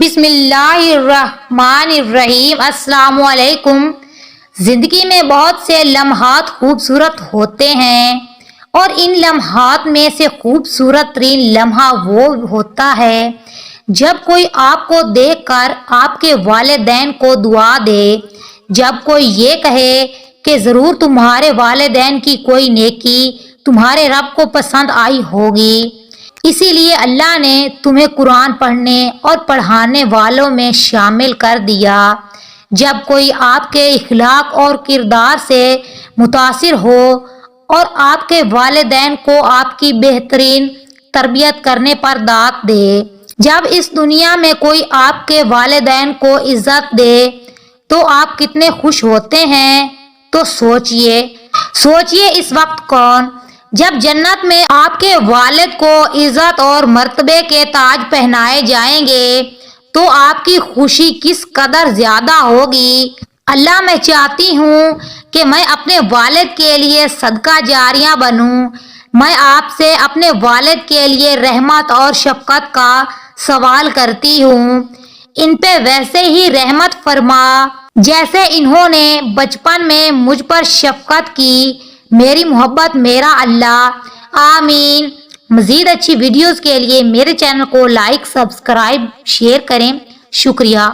بسم اللہ الرحمن الرحیم۔ السلام علیکم۔ زندگی میں بہت سے لمحات خوبصورت ہوتے ہیں اور ان لمحات میں سے خوبصورت ترین لمحہ وہ ہوتا ہے جب کوئی آپ کو دیکھ کر آپ کے والدین کو دعا دے، جب کوئی یہ کہے کہ ضرور تمہارے والدین کی کوئی نیکی تمہارے رب کو پسند آئی ہوگی، اسی لیے اللہ نے تمہیں قرآن پڑھنے اور پڑھانے والوں میں شامل کر دیا۔ جب کوئی آپ کے اخلاق اور کردار سے متاثر ہو اور آپ کے والدین کو آپ کی بہترین تربیت کرنے پر دعوت دے، جب اس دنیا میں کوئی آپ کے والدین کو عزت دے تو آپ کتنے خوش ہوتے ہیں۔ تو سوچئے اس وقت کون جب جنت میں آپ کے والد کو عزت اور مرتبے کے تاج پہنائے جائیں گے تو آپ کی خوشی کس قدر زیادہ ہوگی۔ اللہ، میں چاہتی ہوں کہ میں اپنے والد کے لیے صدقہ جاریہ بنوں۔ میں آپ سے اپنے والد کے لیے رحمت اور شفقت کا سوال کرتی ہوں، ان پہ ویسے ہی رحمت فرما جیسے انہوں نے بچپن میں مجھ پر شفقت کی۔ میری محبت میرا اللہ، آمین۔ مزید اچھی ویڈیوز کے لیے میرے چینل کو لائک، سبسکرائب، شیئر کریں۔ شکریہ۔